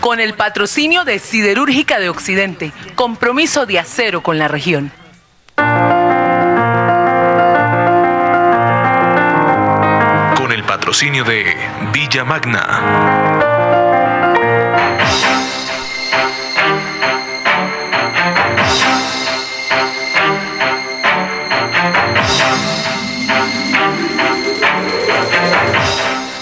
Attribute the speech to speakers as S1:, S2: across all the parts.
S1: con el patrocinio de Siderúrgica de Occidente, compromiso de acero con la región.
S2: Con el patrocinio de Villa Magna.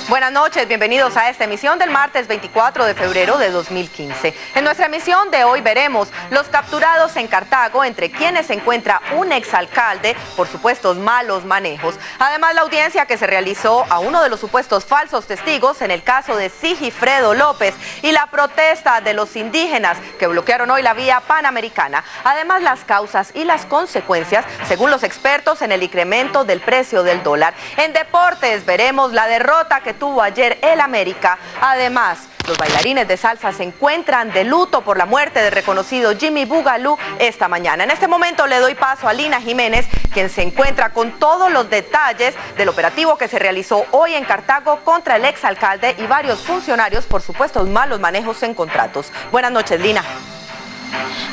S3: Buenas noches, bienvenidos a esta emisión del martes 24 de febrero de 2015. En nuestra emisión de hoy veremos los capturados en Cartago, entre quienes se encuentra un exalcalde por supuestos malos manejos. Además, la audiencia que se realizó a uno de los supuestos falsos testigos en el caso de Sigifredo López y la protesta de los indígenas que bloquearon hoy la vía panamericana. Además, las causas y las consecuencias, según los expertos, en el incremento del precio del dólar. En deportes veremos la derrota que tuvo ayer el América. Además, los bailarines de salsa se encuentran de luto por la muerte del reconocido Jimmy Boogaloo esta mañana. En este momento le doy paso a Lina Jiménez, quien se encuentra con todos los detalles del operativo que se realizó hoy en Cartago contra el exalcalde y varios funcionarios por supuestos malos manejos en contratos. Buenas noches, Lina.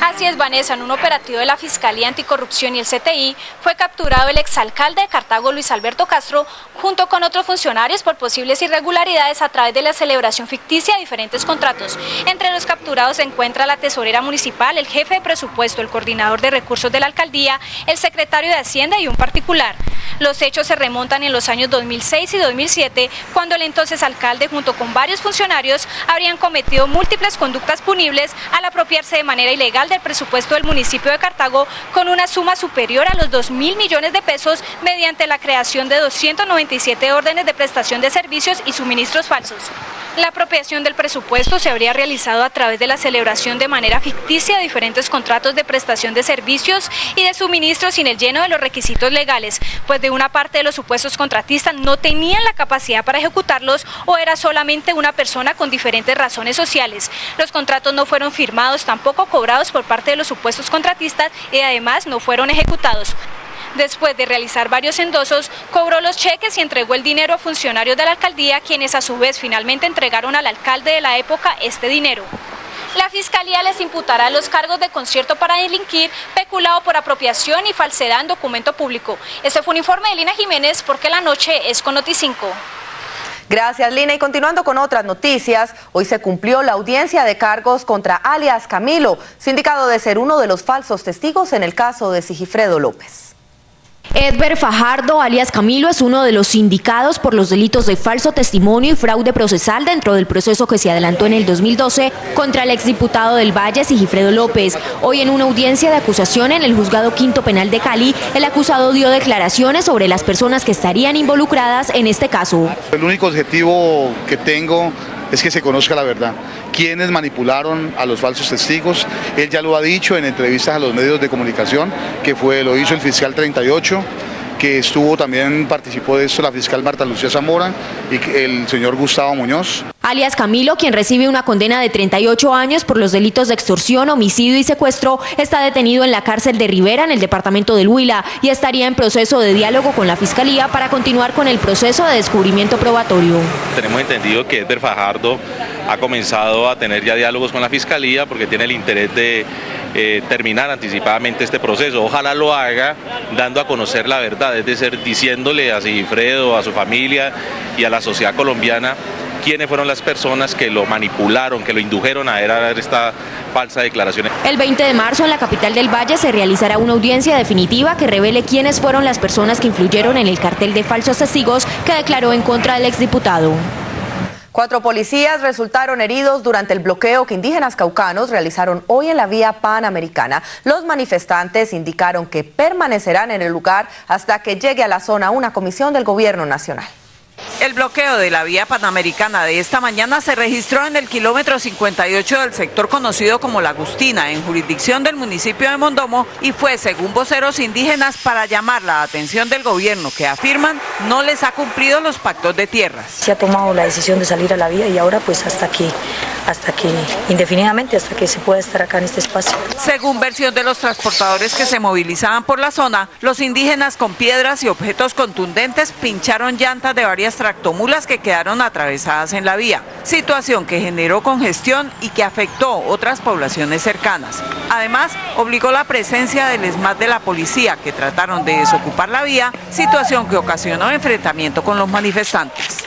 S4: Así es, Vanessa, en un operativo de la Fiscalía Anticorrupción y el CTI fue capturado el exalcalde de Cartago, Luis Alberto Castro, junto con otros funcionarios por posibles irregularidades a través de la celebración ficticia de diferentes contratos. Entre los capturados se encuentra la tesorera municipal, el jefe de presupuesto, el coordinador de recursos de la alcaldía, el secretario de Hacienda y un particular. Los hechos se remontan en los años 2006 y 2007, cuando el entonces alcalde, junto con varios funcionarios, habrían cometido múltiples conductas punibles al apropiarse de manera ilegal del presupuesto del municipio de Cartago con una suma superior a los 2.000 millones de pesos mediante la creación de 297 órdenes de prestación de servicios y suministros falsos. La apropiación del presupuesto se habría realizado a través de la celebración de manera ficticia de diferentes contratos de prestación de servicios y de suministros sin el lleno de los requisitos legales, pues de una parte de los supuestos contratistas no tenían la capacidad para ejecutarlos o era solamente una persona con diferentes razones sociales. Los contratos no fueron firmados, tampoco cobrados por parte de los supuestos contratistas y además no fueron ejecutados. Después de realizar varios endosos, cobró los cheques y entregó el dinero a funcionarios de la alcaldía, quienes a su vez finalmente entregaron al alcalde de la época este dinero. La Fiscalía les imputará los cargos de concierto para delinquir, peculado por apropiación y falsedad en documento público. Este fue un informe de Lina Jiménez, porque la noche es con Noti5.
S3: Gracias, Lina. Y continuando con otras noticias, hoy se cumplió la audiencia de cargos contra alias Camilo, sindicado de ser uno de los falsos testigos en el caso de Sigifredo López.
S5: Edber Fajardo, alias Camilo, es uno de los indicados por los delitos de falso testimonio y fraude procesal dentro del proceso que se adelantó en el 2012 contra el exdiputado del Valle, Sigifredo López. Hoy, en una audiencia de acusación en el Juzgado Quinto Penal de Cali, el acusado dio declaraciones sobre las personas que estarían involucradas en este caso.
S6: El único objetivo que tengo es que se conozca la verdad. Quiénes manipularon a los falsos testigos. Él ya lo ha dicho en entrevistas a los medios de comunicación, que lo hizo el fiscal 38, que participó de esto la fiscal Marta Lucía Zamora y el señor Gustavo Muñoz.
S5: Alias Camilo, quien recibe una condena de 38 años por los delitos de extorsión, homicidio y secuestro, está detenido en la cárcel de Rivera, en el departamento del Huila, y estaría en proceso de diálogo con la Fiscalía para continuar con el proceso de descubrimiento probatorio.
S7: Tenemos entendido que Edber Fajardo ha comenzado a tener ya diálogos con la Fiscalía porque tiene el interés de terminar anticipadamente este proceso. Ojalá lo haga dando a conocer la verdad, es decir, diciéndole a Sigifredo, a su familia y a la sociedad colombiana quiénes fueron las personas que lo manipularon, que lo indujeron a dar esta falsa declaración.
S5: El 20 de marzo en la capital del Valle se realizará una audiencia definitiva que revele quiénes fueron las personas que influyeron en el cartel de falsos testigos que declaró en contra del exdiputado.
S3: 4 policías resultaron heridos durante el bloqueo que indígenas caucanos realizaron hoy en la vía panamericana. Los manifestantes indicaron que permanecerán en el lugar hasta que llegue a la zona una comisión del gobierno nacional.
S8: El bloqueo de la vía panamericana de esta mañana se registró en el kilómetro 58 del sector conocido como La Agustina, en jurisdicción del municipio de Mondomo, y fue, según voceros indígenas, para llamar la atención del gobierno, que afirman no les ha cumplido los pactos de tierras.
S9: Se ha tomado la decisión de salir a la vía y ahora pues hasta que indefinidamente, hasta que se pueda estar acá en este espacio.
S8: Según versión de los transportadores que se movilizaban por la zona, los indígenas con piedras y objetos contundentes pincharon llantas de varias tractomulas que quedaron atravesadas en la vía, situación que generó congestión y que afectó otras poblaciones cercanas. Además, obligó la presencia del ESMAD de la policía, que trataron de desocupar la vía, situación que ocasionó enfrentamiento con los manifestantes.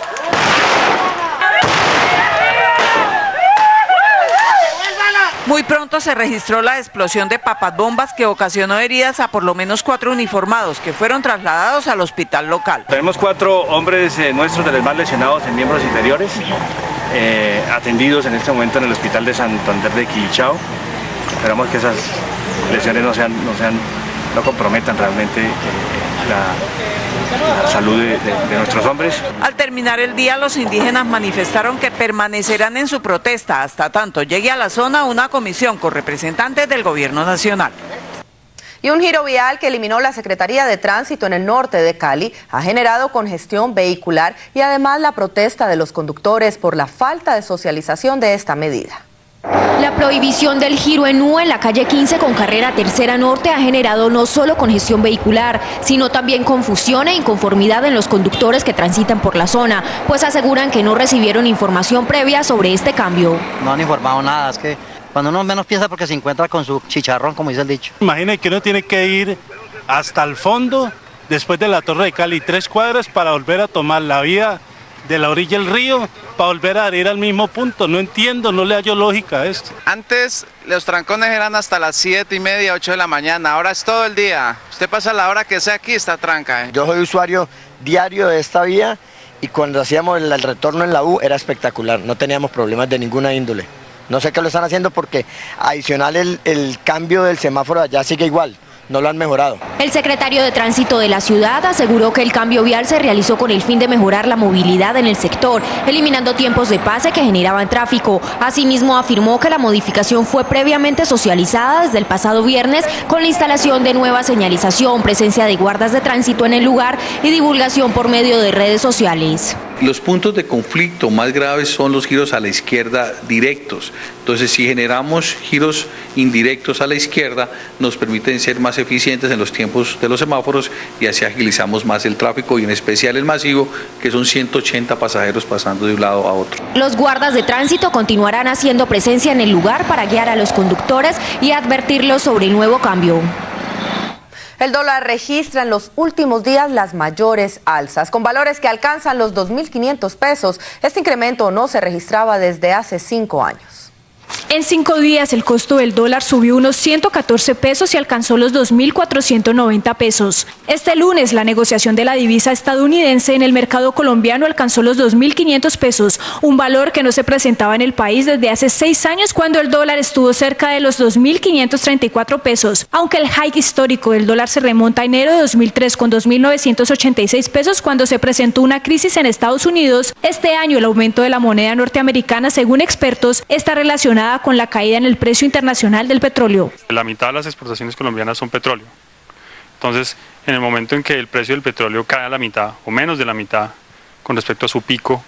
S8: Muy pronto se registró la explosión de papas-bombas que ocasionó heridas a por lo menos 4 uniformados que fueron trasladados al hospital local.
S10: Tenemos 4 hombres nuestros del ESMAD lesionados en miembros inferiores, atendidos en este momento en el hospital de Santander de Quilichao. Esperamos que esas lesiones no comprometan realmente la salud de nuestros hombres.
S8: Al terminar el día, los indígenas manifestaron que permanecerán en su protesta hasta tanto llegue a la zona una comisión con representantes del gobierno nacional.
S3: Y un giro vial que eliminó la Secretaría de Tránsito en el norte de Cali ha generado congestión vehicular y además la protesta de los conductores por la falta de socialización de esta medida.
S5: La prohibición del giro en U en la calle 15 con carrera Tercera Norte ha generado no solo congestión vehicular, sino también confusión e inconformidad en los conductores que transitan por la zona, pues aseguran que no recibieron información previa sobre este cambio.
S11: No han informado nada, es que cuando uno menos piensa porque se encuentra con su chicharrón, como dice el dicho.
S12: Imagine que uno tiene que ir hasta el fondo, después de la Torre de Cali, 3 cuadras para volver a tomar la vía de la orilla del río para volver a ir al mismo punto. No entiendo, no le hallo lógica a esto.
S13: Antes los trancones eran hasta las 7:30, 8 de la mañana, ahora es todo el día. Usted pasa la hora que sea aquí, está tranca.
S14: Yo soy usuario diario de esta vía y cuando hacíamos el retorno en la U era espectacular, no teníamos problemas de ninguna índole. No sé qué lo están haciendo porque adicional el cambio del semáforo allá sigue igual. No lo han mejorado.
S5: El secretario de Tránsito de la ciudad aseguró que el cambio vial se realizó con el fin de mejorar la movilidad en el sector, eliminando tiempos de pase que generaban tráfico. Asimismo, afirmó que la modificación fue previamente socializada desde el pasado viernes con la instalación de nueva señalización, presencia de guardas de tránsito en el lugar y divulgación por medio de redes sociales.
S15: Los puntos de conflicto más graves son los giros a la izquierda directos. Entonces, si generamos giros indirectos a la izquierda, nos permiten ser más eficientes en los tiempos de los semáforos y así agilizamos más el tráfico y en especial el masivo, que son 180 pasajeros pasando de un lado a otro.
S5: Los guardas de tránsito continuarán haciendo presencia en el lugar para guiar a los conductores y advertirlos sobre el nuevo cambio.
S3: El dólar registra en los últimos días las mayores alzas, con valores que alcanzan los 2.500 pesos. Este incremento no se registraba desde hace 5 años.
S4: En 5 días el costo del dólar subió unos 114 pesos y alcanzó los 2.490 pesos. Este lunes la negociación de la divisa estadounidense en el mercado colombiano alcanzó los 2.500 pesos, un valor que no se presentaba en el país desde hace 6 años cuando el dólar estuvo cerca de los 2.534 pesos. Aunque el hike histórico del dólar se remonta a enero de 2003 con 2.986 pesos cuando se presentó una crisis en Estados Unidos, este año el aumento de la moneda norteamericana, según expertos, está relacionada con la caída en el precio internacional del petróleo.
S16: La mitad de las exportaciones colombianas son petróleo. Entonces, en el momento en que el precio del petróleo cae a la mitad o menos de la mitad con respecto a su pico,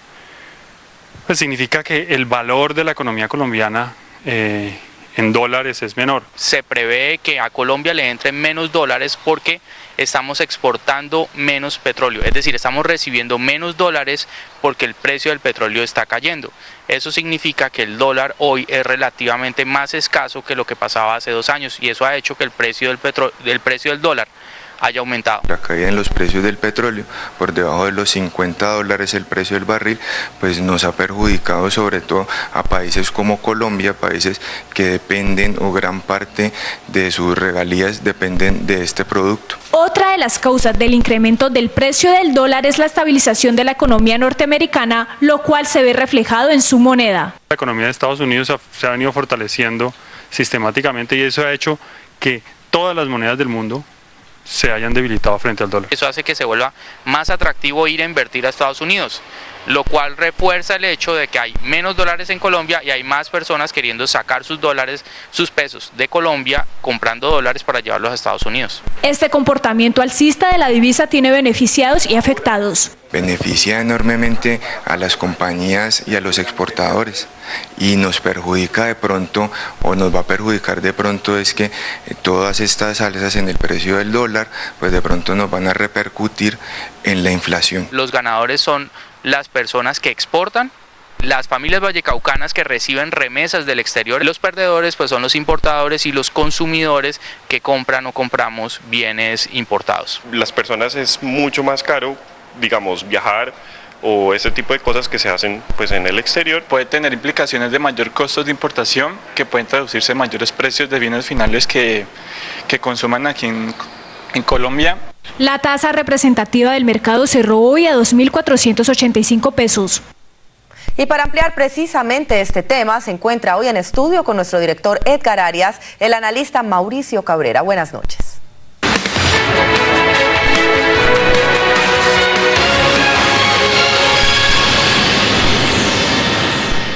S16: pues significa que el valor de la economía colombiana en dólares es menor.
S17: Se prevé que a Colombia le entren menos dólares porque estamos exportando menos petróleo, es decir, estamos recibiendo menos dólares porque el precio del petróleo está cayendo. Eso significa que el dólar hoy es relativamente más escaso que lo que pasaba hace 2 años y eso ha hecho que el precio del dólar haya aumentado.
S18: La caída en los precios del petróleo por debajo de los $50 el precio del barril, pues nos ha perjudicado sobre todo a países como Colombia, países que dependen o gran parte de sus regalías dependen de este producto.
S4: Otra de las causas del incremento del precio del dólar es la estabilización de la economía norteamericana, lo cual se ve reflejado en su moneda.
S16: La economía de Estados Unidos se ha venido fortaleciendo sistemáticamente y eso ha hecho que todas las monedas del mundo se hayan debilitado frente al dólar.
S17: Eso hace que se vuelva más atractivo ir a invertir a Estados Unidos. lo cual refuerza el hecho de que hay menos dólares en Colombia y hay más personas queriendo sacar sus dólares, sus pesos de Colombia, comprando dólares para llevarlos a Estados Unidos.
S4: Este comportamiento alcista de la divisa tiene beneficiados y afectados.
S18: Beneficia enormemente a las compañías y a los exportadores y nos perjudica de pronto, o nos va a perjudicar de pronto, es que todas estas alzas en el precio del dólar pues de pronto nos van a repercutir en la inflación.
S17: Los ganadores son las personas que exportan, las familias vallecaucanas que reciben remesas del exterior. Los perdedores pues son los importadores y los consumidores que compran o compramos bienes importados.
S19: Las personas es mucho más caro, digamos, viajar o ese tipo de cosas que se hacen pues en el exterior.
S16: Puede tener implicaciones de mayor costo de importación que pueden traducirse en mayores precios de bienes finales que consuman aquí en Colombia.
S4: La tasa representativa del mercado cerró hoy a 2.485 pesos.
S3: Y para ampliar precisamente este tema, se encuentra hoy en estudio con nuestro director Edgar Arias, el analista Mauricio Cabrera. Buenas noches.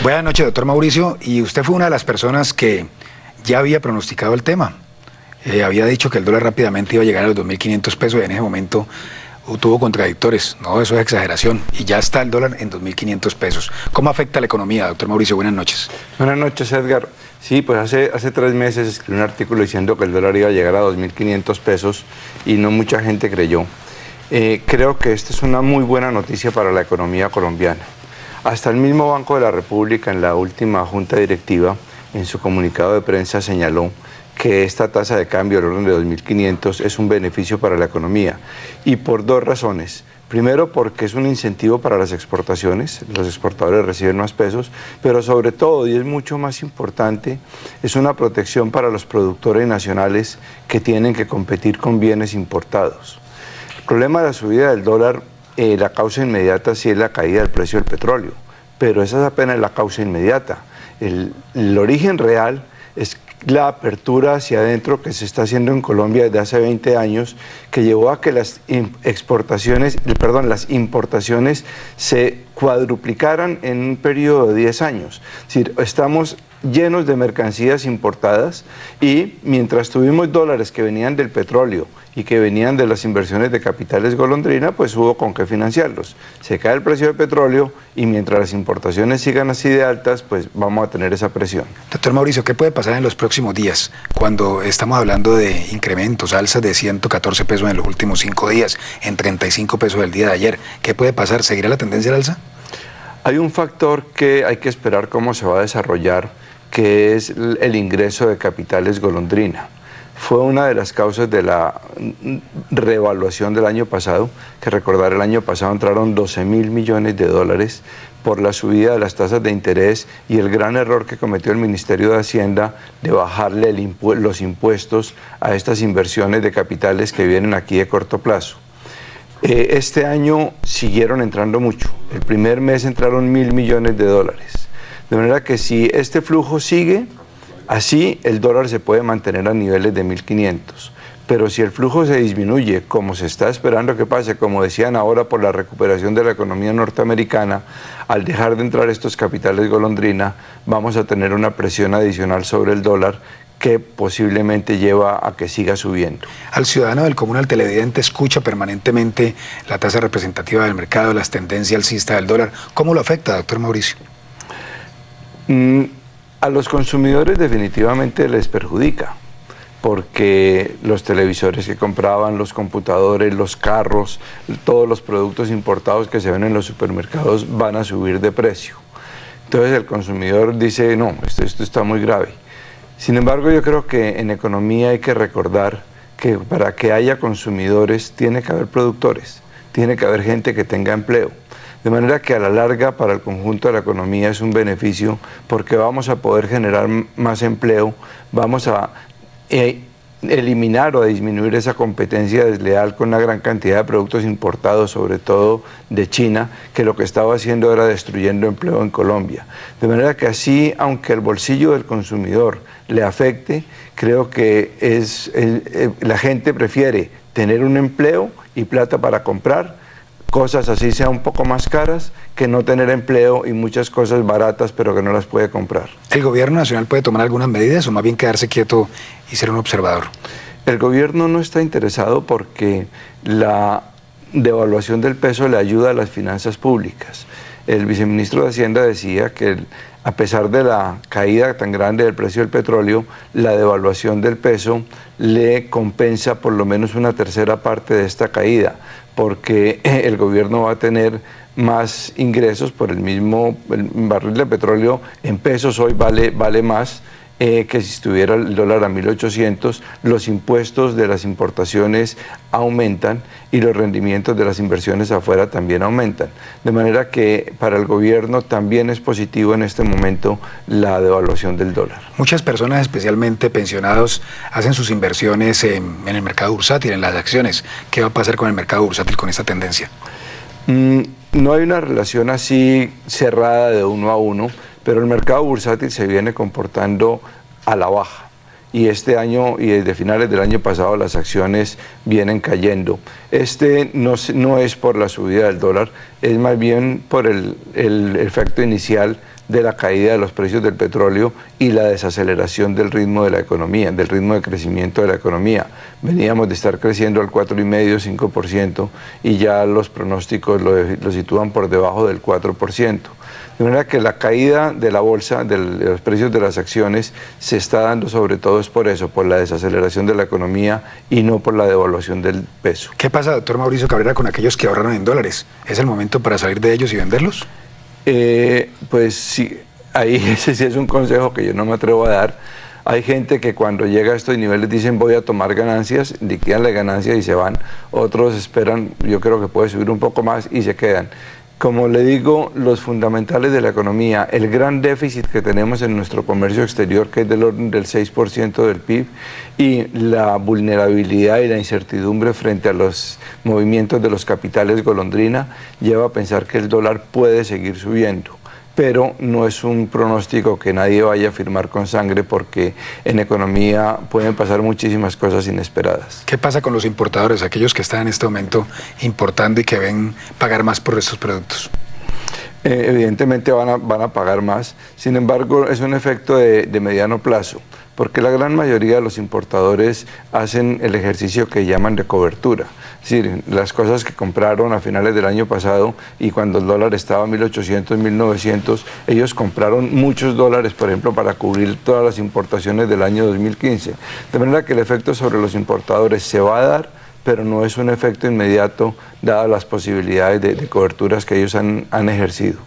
S20: Buenas noches, doctor Mauricio. Y usted fue una de las personas que ya había pronosticado el tema. Había dicho que el dólar rápidamente iba a llegar a los 2.500 pesos y en ese momento tuvo contradictores. No, eso es exageración. Y ya está el dólar en 2.500 pesos. ¿Cómo afecta la economía, doctor Mauricio? Buenas noches.
S21: Buenas noches, Edgar. Sí, pues hace 3 meses escribí un artículo diciendo que el dólar iba a llegar a 2.500 pesos y no mucha gente creyó. Creo que esta es una muy buena noticia para la economía colombiana. Hasta el mismo Banco de la República, en la última junta directiva, en su comunicado de prensa señaló que esta tasa de cambio del orden de 2.500 es un beneficio para la economía, y por 2 razones. Primero, porque es un incentivo para las exportaciones, los exportadores reciben más pesos, pero sobre todo, y es mucho más importante, es una protección para los productores nacionales que tienen que competir con bienes importados. El problema de la subida del dólar, la causa inmediata sí es la caída del precio del petróleo, pero esa es apenas la causa inmediata. El origen real es la apertura hacia adentro que se está haciendo en Colombia desde hace 20 años, que llevó a que las importaciones se cuadruplicaran en un periodo de 10 años. Es decir, estamos llenos de mercancías importadas y mientras tuvimos dólares que venían del petróleo y que venían de las inversiones de capitales golondrina, pues hubo con qué financiarlos. Se cae el precio del petróleo y mientras las importaciones sigan así de altas, pues vamos a tener esa presión.
S20: Doctor Mauricio, ¿qué puede pasar en los próximos días cuando estamos hablando de incrementos, alzas de 114 pesos en los últimos 5 días, en 35 pesos el día de ayer? ¿Qué puede pasar? ¿Seguirá la tendencia al alza?
S21: Hay un factor que hay que esperar cómo se va a desarrollar, que es el ingreso de capitales golondrina. Fue una de las causas de la reevaluación del año pasado, que recordar el año pasado entraron 12.000 millones de dólares por la subida de las tasas de interés y el gran error que cometió el Ministerio de Hacienda de bajarle los impuestos a estas inversiones de capitales que vienen aquí de corto plazo. Este año siguieron entrando mucho. El primer mes entraron 1.000 millones de dólares. De manera que si este flujo sigue, así el dólar se puede mantener a niveles de 1.500. Pero si el flujo se disminuye, como se está esperando que pase, como decían ahora por la recuperación de la economía norteamericana, al dejar de entrar estos capitales golondrina, vamos a tener una presión adicional sobre el dólar que posiblemente lleva a que siga subiendo.
S20: Al ciudadano del común, al televidente, escucha permanentemente la tasa representativa del mercado, las tendencias alcistas del dólar. ¿Cómo lo afecta, doctor Mauricio?
S21: A los consumidores definitivamente les perjudica, porque los televisores que compraban, los computadores, los carros, todos los productos importados que se ven en los supermercados van a subir de precio. Entonces el consumidor dice, no, esto está muy grave. Sin embargo, yo creo que en economía hay que recordar que para que haya consumidores tiene que haber productores, tiene que haber gente que tenga empleo. De manera que a la larga para el conjunto de la economía es un beneficio porque vamos a poder generar más empleo, vamos a eliminar o a disminuir esa competencia desleal con una gran cantidad de productos importados, sobre todo de China, que lo que estaba haciendo era destruyendo empleo en Colombia. De manera que así, aunque el bolsillo del consumidor le afecte, creo que la gente prefiere tener un empleo y plata para comprar cosas así sean un poco más caras que no tener empleo y muchas cosas baratas pero que no las puede comprar.
S20: ¿El gobierno nacional puede tomar algunas medidas o más bien quedarse quieto y ser un observador?
S21: El gobierno no está interesado porque la devaluación del peso le ayuda a las finanzas públicas. El viceministro de Hacienda decía que a pesar de la caída tan grande del precio del petróleo, la devaluación del peso le compensa por lo menos una tercera parte de esta caída, porque el gobierno va a tener más ingresos por el mismo barril de petróleo en pesos hoy vale más que si estuviera el dólar a 1.800, los impuestos de las importaciones aumentan y los rendimientos de las inversiones afuera también aumentan. De manera que para el gobierno también es positivo en este momento la devaluación del dólar.
S20: Muchas personas, especialmente pensionados, hacen sus inversiones en el mercado bursátil, en las acciones. ¿Qué va a pasar con el mercado bursátil con esta tendencia?
S21: No hay una relación así cerrada de uno a uno, pero el mercado bursátil se viene comportando a la baja y este año y desde finales del año pasado las acciones vienen cayendo. No es por la subida del dólar, es más bien por el efecto inicial de la caída de los precios del petróleo y la desaceleración del ritmo de la economía, del ritmo de crecimiento de la economía. Veníamos de estar creciendo al 4,5%, 5% y ya los pronósticos lo sitúan por debajo del 4%. De manera que la caída de la bolsa, de los precios de las acciones, se está dando sobre todo es por eso, por la desaceleración de la economía y no por la devaluación del peso.
S20: ¿Qué pasa, doctor Mauricio Cabrera, con aquellos que ahorraron en dólares? ¿Es el momento para salir de ellos y venderlos?
S21: Pues sí, ahí ese sí es un consejo que yo no me atrevo a dar. Hay gente que cuando llega a estos niveles dicen voy a tomar ganancias, liquidan las ganancias y se van. Otros esperan, yo creo que puede subir un poco más y se quedan. Como le digo, los fundamentales de la economía, el gran déficit que tenemos en nuestro comercio exterior, que es del orden del 6% del PIB, y la vulnerabilidad y la incertidumbre frente a los movimientos de los capitales golondrina, lleva a pensar que el dólar puede seguir subiendo. Pero no es un pronóstico que nadie vaya a firmar con sangre porque en economía pueden pasar muchísimas cosas inesperadas.
S20: ¿Qué pasa con los importadores, aquellos que están en este momento importando y que ven pagar más por estos productos?
S21: Evidentemente van a pagar más, sin embargo es un efecto de mediano plazo, porque la gran mayoría de los importadores hacen el ejercicio que llaman de cobertura. Es decir, las cosas que compraron a finales del año pasado y cuando el dólar estaba a 1.800, 1.900, ellos compraron muchos dólares, por ejemplo, para cubrir todas las importaciones del año 2015. De manera que el efecto sobre los importadores se va a dar, pero no es un efecto inmediato, dadas las posibilidades de coberturas que ellos han ejercido.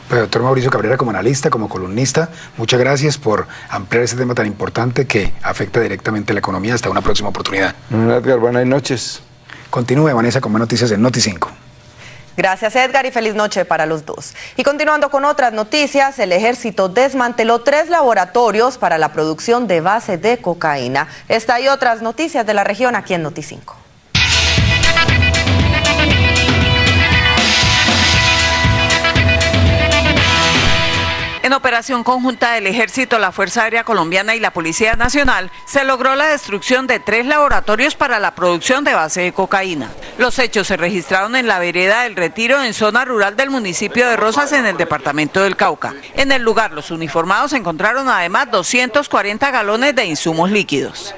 S20: Pues, doctor Mauricio Cabrera, como analista, como columnista, muchas gracias por ampliar ese tema tan importante que afecta directamente a la economía. Hasta una próxima oportunidad.
S21: Edgar, buenas noches.
S20: Continúe, Vanessa, con más noticias en Noti5.
S3: Gracias, Edgar, y feliz noche para los dos. Y continuando con otras noticias, el ejército desmanteló 3 laboratorios para la producción de base de cocaína. Esta y otras noticias de la región aquí en Noti5.
S8: En operación conjunta del Ejército, la Fuerza Aérea Colombiana y la Policía Nacional, se logró la destrucción de 3 laboratorios para la producción de base de cocaína. Los hechos se registraron en la vereda del Retiro, en zona rural del municipio de Rosas, en el departamento del Cauca. En el lugar, los uniformados encontraron además 240 galones de insumos líquidos.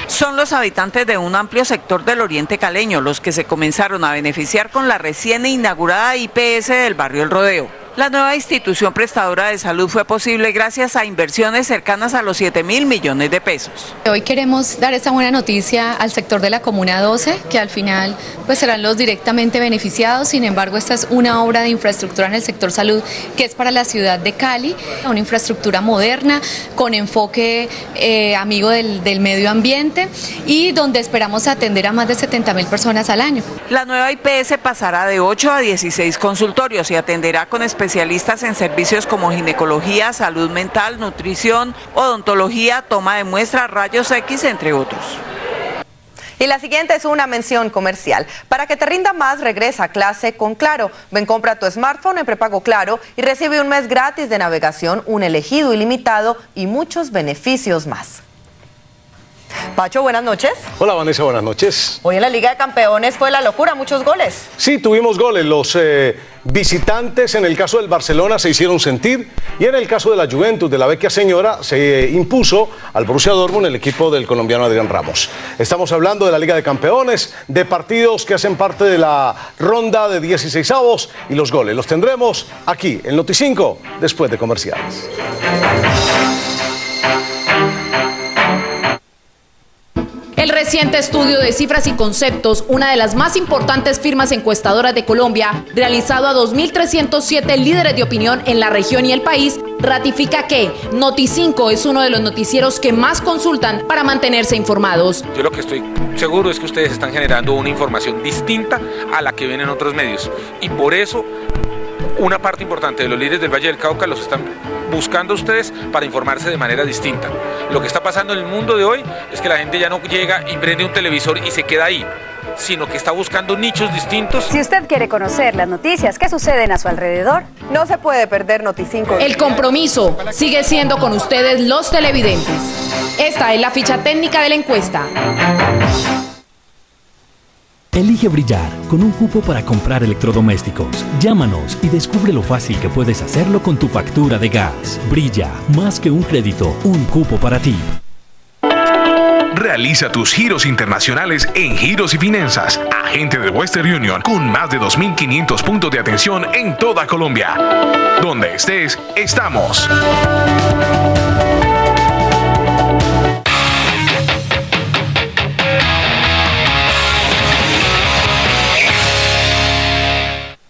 S8: Son los habitantes de un amplio sector del oriente caleño los que se comenzaron a beneficiar con la recién inaugurada IPS del barrio El Rodeo. La nueva institución prestadora de salud fue posible gracias a inversiones cercanas a los 7.000 millones de pesos.
S1: Hoy queremos dar esta buena noticia al sector de la Comuna 12, que al final pues serán los directamente beneficiados. Sin embargo, esta es una obra de infraestructura en el sector salud que es para la ciudad de Cali, una infraestructura moderna con enfoque amigo del medio ambiente y donde esperamos atender a más de 70.000 personas al año.
S8: La nueva IPS pasará de 8 a 16 consultorios y atenderá con especialistas en servicios como ginecología, salud mental, nutrición, odontología, toma de muestras, rayos X, entre otros.
S3: Y la siguiente es una mención comercial. Para que te rinda más, regresa a clase con Claro. Ven, compra tu smartphone en prepago Claro y recibe un mes gratis de navegación, un elegido ilimitado y muchos beneficios más. Pacho, buenas noches.
S2: Hola Vanessa, buenas noches.
S3: Hoy en la Liga de Campeones fue la locura, muchos goles.
S2: Sí, tuvimos goles. Los visitantes en el caso del Barcelona se hicieron sentir y en el caso de la Juventus, de la Vecchia Señora, se impuso al Borussia Dortmund el equipo del colombiano Adrián Ramos. Estamos hablando de la Liga de Campeones, de partidos que hacen parte de la ronda de 16avos y los goles los tendremos aquí en Noti5 después de comerciales.
S22: El reciente estudio de Cifras y Conceptos, una de las más importantes firmas encuestadoras de Colombia, realizado a 2.307 líderes de opinión en la región y el país, ratifica que Noti5 es uno de los noticieros que más consultan para mantenerse informados.
S23: Yo lo que estoy seguro es que ustedes están generando una información distinta a la que ven en otros medios y por eso una parte importante de los líderes del Valle del Cauca los están buscando ustedes para informarse de manera distinta. Lo que está pasando en el mundo de hoy es que la gente ya no llega y prende un televisor y se queda ahí, sino que está buscando nichos distintos.
S24: Si usted quiere conocer las noticias que suceden a su alrededor,
S3: no se puede perder Noti5.
S22: El compromiso sigue siendo con ustedes los televidentes. Esta es la ficha técnica de la encuesta.
S25: Elige brillar con un cupo para comprar electrodomésticos. Llámanos y descubre lo fácil que puedes hacerlo con tu factura de gas. Brilla, más que un crédito, un cupo para ti.
S26: Realiza tus giros internacionales en Giros y Finanzas, agente de Western Union, con más de 2.500 puntos de atención en toda Colombia. Donde estés, estamos.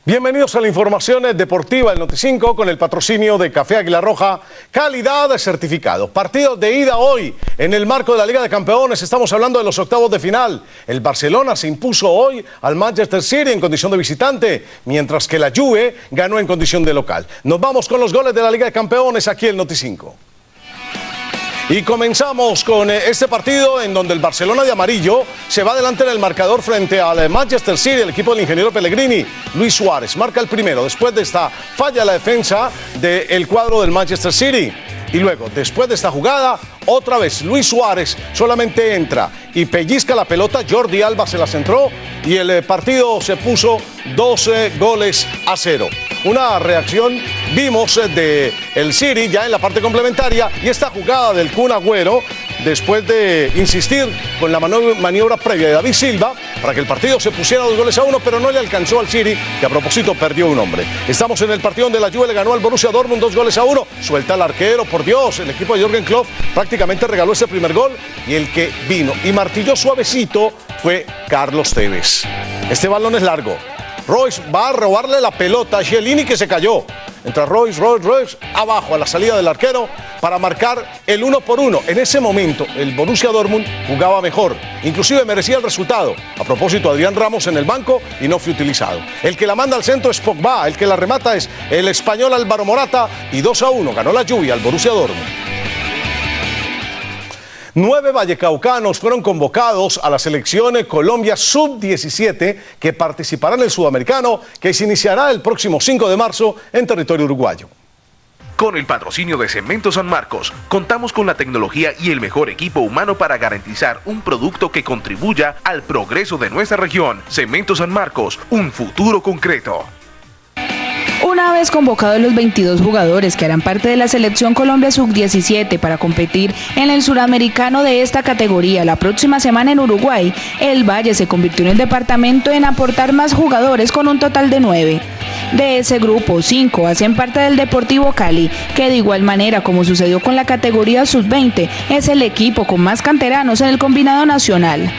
S2: Bienvenidos a la información deportiva del Noti5 con el patrocinio de Café Águila Roja, calidad certificado. Partidos de ida hoy en el marco de la Liga de Campeones. Estamos hablando de los octavos de final. El Barcelona se impuso hoy al Manchester City en condición de visitante, mientras que la Juve ganó en condición de local. Nos vamos con los goles de la Liga de Campeones aquí en Noti5. Y comenzamos con este partido en donde el Barcelona de amarillo se va adelante en el marcador frente al Manchester City, el equipo del ingeniero Pellegrini. Luis Suárez marca el primero después de esta falla la defensa del cuadro del Manchester City. Y luego, después de esta jugada, otra vez Luis Suárez solamente entra y pellizca la pelota. Jordi Alba se la centró y el partido se puso 2-0. Una reacción vimos de el City ya en la parte complementaria y esta jugada del Kun Agüero después de insistir con la maniobra previa de David Silva para que el partido se pusiera 2-1, pero no le alcanzó al City, que a propósito perdió un hombre. Estamos en el partido donde la Juve le ganó al Borussia Dortmund 2-1. Suelta al arquero, por Dios, el equipo de Jürgen Klopp prácticamente regaló ese primer gol y el que vino y martilló suavecito fue Carlos Tevez. Este balón es largo. Royce va a robarle la pelota a Chiellini, que se cayó. Entra Royce abajo a la salida del arquero para marcar el 1-1. En ese momento el Borussia Dortmund jugaba mejor, inclusive merecía el resultado. A propósito, Adrián Ramos en el banco y no fue utilizado. El que la manda al centro es Pogba, el que la remata es el español Álvaro Morata y 2-1 ganó la Juve al Borussia Dortmund. 9 vallecaucanos fueron convocados a la selección Colombia Sub-17 que participará en el Sudamericano, que se iniciará el próximo 5 de marzo en territorio uruguayo.
S26: Con el patrocinio de Cementos San Marcos, contamos con la tecnología y el mejor equipo humano para garantizar un producto que contribuya al progreso de nuestra región. Cementos San Marcos, un futuro concreto.
S27: Una vez convocados los 22 jugadores que harán parte de la selección Colombia Sub-17 para competir en el suramericano de esta categoría la próxima semana en Uruguay, el Valle se convirtió en el departamento en aportar más jugadores con un total de 9. De ese grupo, 5 hacen parte del Deportivo Cali, que de igual manera como sucedió con la categoría Sub-20, es el equipo con más canteranos en el combinado nacional.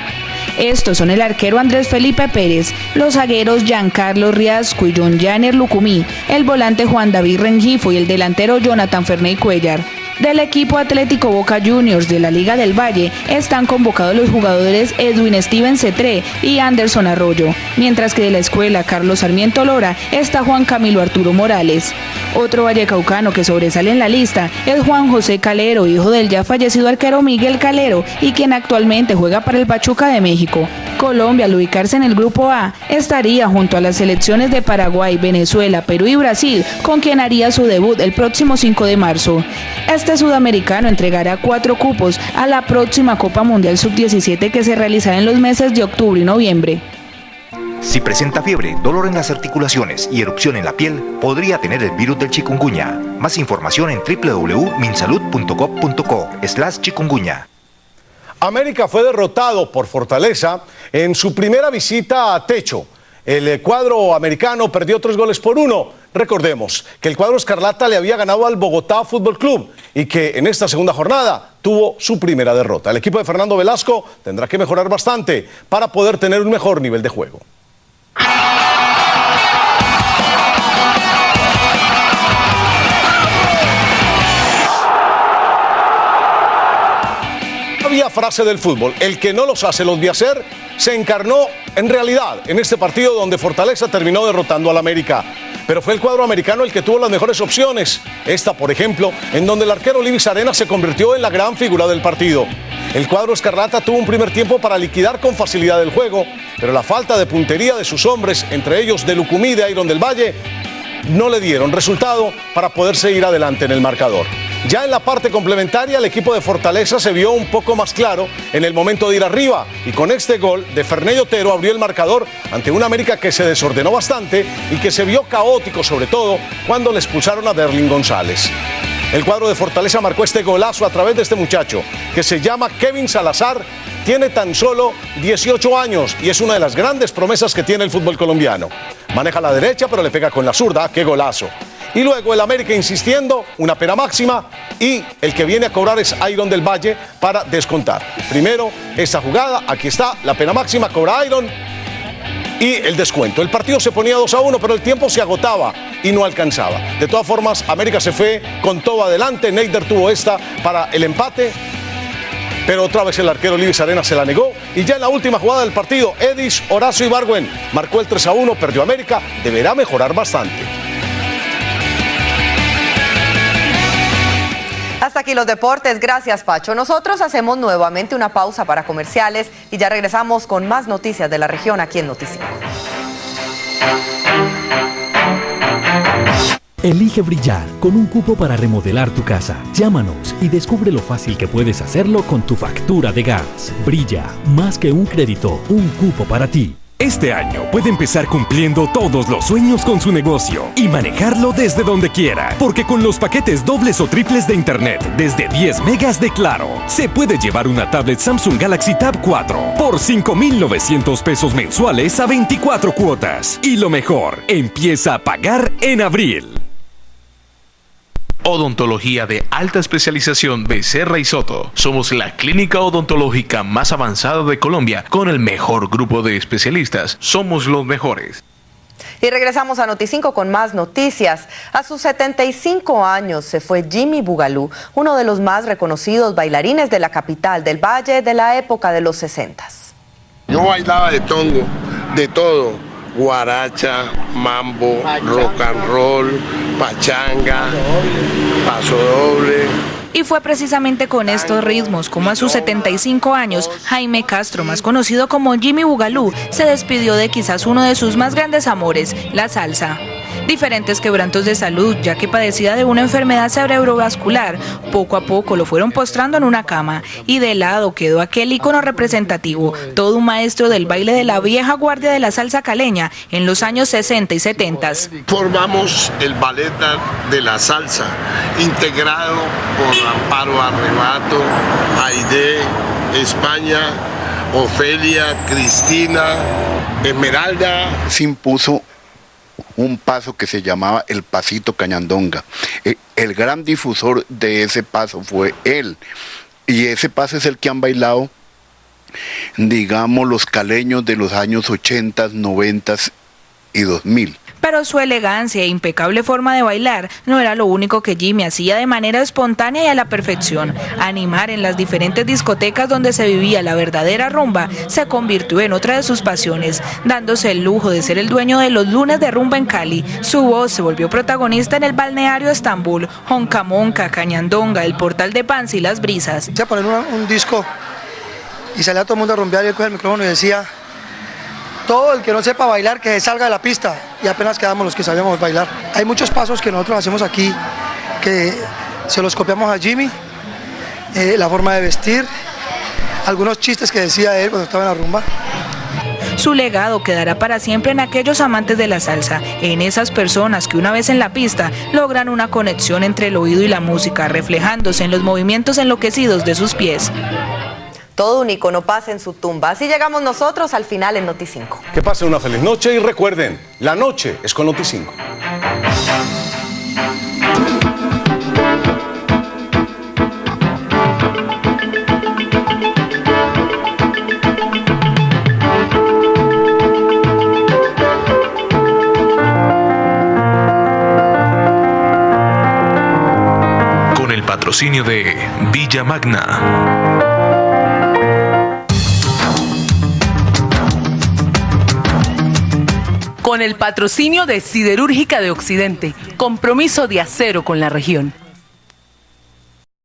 S27: Estos son el arquero Andrés Felipe Pérez, los zagueros Giancarlo Riasco y John Janer Lucumí, el volante Juan David Rengifo y el delantero Jonathan Ferney Cuellar. Del equipo Atlético Boca Juniors de la Liga del Valle están convocados los jugadores Edwin Steven Cetré y Anderson Arroyo, mientras que de la escuela Carlos Sarmiento Lora está Juan Camilo Arturo Morales. Otro vallecaucano que sobresale en la lista es Juan José Calero, hijo del ya fallecido arquero Miguel Calero y quien actualmente juega para el Pachuca de México. Colombia, al ubicarse en el grupo A, estaría junto a las selecciones de Paraguay, Venezuela, Perú y Brasil, con quien haría su debut el próximo 5 de marzo. Este sudamericano entregará 4 cupos a la próxima Copa Mundial Sub-17 que se realizará en los meses de octubre y noviembre.
S6: Si presenta fiebre, dolor en las articulaciones y erupción en la piel, podría tener el virus del chikungunya. Más información en www.minsalud.gov.co/chikungunya.
S2: América fue derrotado por Fortaleza en su primera visita a Techo. El cuadro americano perdió 3-1. Recordemos que el cuadro escarlata le había ganado al Bogotá Fútbol Club y que en esta segunda jornada tuvo su primera derrota. El equipo de Fernando Velasco tendrá que mejorar bastante para poder tener un mejor nivel de juego. Había frase del fútbol: el que no los hace los de hacer. Se encarnó en realidad en este partido donde Fortaleza terminó derrotando al América. Pero fue el cuadro americano el que tuvo las mejores opciones. Esta, por ejemplo, en donde el arquero Livis Arenas se convirtió en la gran figura del partido. El cuadro escarlata tuvo un primer tiempo para liquidar con facilidad el juego, pero la falta de puntería de sus hombres, entre ellos de Lucumí y de Iron del Valle, no le dieron resultado para poder seguir adelante en el marcador. Ya en la parte complementaria, el equipo de Fortaleza se vio un poco más claro en el momento de ir arriba, y con este gol de Ferney Otero abrió el marcador ante un América que se desordenó bastante y que se vio caótico, sobre todo cuando le expulsaron a Derlin González. El cuadro de Fortaleza marcó este golazo a través de este muchacho que se llama Kevin Salazar. Tiene tan solo 18 años y es una de las grandes promesas que tiene el fútbol colombiano. Maneja la derecha, pero le pega con la zurda. ¡Qué golazo! Y luego el América insistiendo, una pena máxima, y el que viene a cobrar es Iron del Valle para descontar. Primero esta jugada, aquí está, la pena máxima, cobra Iron y el descuento. El partido se ponía 2-1, pero el tiempo se agotaba y no alcanzaba. De todas formas, América se fue con todo adelante. Neider tuvo esta para el empate, pero otra vez el arquero Livis Arenas se la negó. Y ya en la última jugada del partido, Edis, Horacio Ibargüen marcó el 3-1, perdió América, deberá mejorar bastante.
S3: Hasta aquí los deportes, gracias Pacho. Nosotros hacemos nuevamente una pausa para comerciales y ya regresamos con más noticias de la región aquí en Noti5.
S25: Elige brillar con un cupo para remodelar tu casa. Llámanos y descubre lo fácil que puedes hacerlo con tu factura de gas. Brilla, más que un crédito, un cupo para ti.
S7: Este año puede empezar cumpliendo todos los sueños con su negocio y manejarlo desde donde quiera, porque con los paquetes dobles o triples de internet desde 10 megas de Claro, se puede llevar una tablet Samsung Galaxy Tab 4 por 5,900 pesos mensuales a 24 cuotas. Y lo mejor, empieza a pagar en abril.
S26: Odontología de alta especialización Becerra y Soto. Somos la clínica odontológica más avanzada de Colombia con el mejor grupo de especialistas. Somos los mejores.
S3: Y regresamos a Noti5 con más noticias. A sus 75 años se fue Jimmy Boogaloo, uno de los más reconocidos bailarines de la capital del Valle de la época de los 60s.
S9: Yo bailaba de tongo, de todo. Guaracha, mambo, rock and roll, pachanga, paso doble.
S27: Y fue precisamente con estos ritmos como a sus 75 años, Jaime Castro, más conocido como Jimmy Boogaloo, se despidió de quizás uno de sus más grandes amores, la salsa. Diferentes quebrantos de salud, ya que padecía de una enfermedad cerebrovascular, poco a poco lo fueron postrando en una cama y de lado quedó aquel ícono representativo, todo un maestro del baile de la vieja guardia de la salsa caleña en los años 60 y 70.
S9: Formamos el ballet de la salsa, integrado por Amparo Arrebato, Aide, España, Ofelia, Cristina, Esmeralda.
S10: Se impuso un paso que se llamaba el pasito cañandonga. El gran difusor de ese paso fue él, y ese paso es el que han bailado, digamos, los caleños de los años 80, 90 y 2000.
S27: Pero su elegancia e impecable forma de bailar no era lo único que Jimmy hacía de manera espontánea y a la perfección. Animar en las diferentes discotecas donde se vivía la verdadera rumba se convirtió en otra de sus pasiones, dándose el lujo de ser el dueño de los lunes de rumba en Cali. Su voz se volvió protagonista en el balneario Estambul, Honcamonca, Cañandonga, el Portal de Pans y Las Brisas.
S5: Se poner un disco y salía todo el mundo a rumbear y él cogía el micrófono y decía: todo el que no sepa bailar que se salga de la pista, y apenas quedamos los que sabíamos bailar. Hay muchos pasos que nosotros hacemos aquí que se los copiamos a Jimmy, la forma de vestir, algunos chistes que decía él cuando estaba en la rumba.
S27: Su legado quedará para siempre en aquellos amantes de la salsa, en esas personas que una vez en la pista logran una conexión entre el oído y la música, reflejándose en los movimientos enloquecidos de sus pies.
S3: Todo un icono pasa en su tumba. Así llegamos nosotros al final en Noti5.
S2: Que pasen una feliz noche y recuerden, la noche es con Noti5.
S26: Con el patrocinio de Villa Magna.
S11: Con el patrocinio de Siderúrgica de Occidente, compromiso de acero con la región.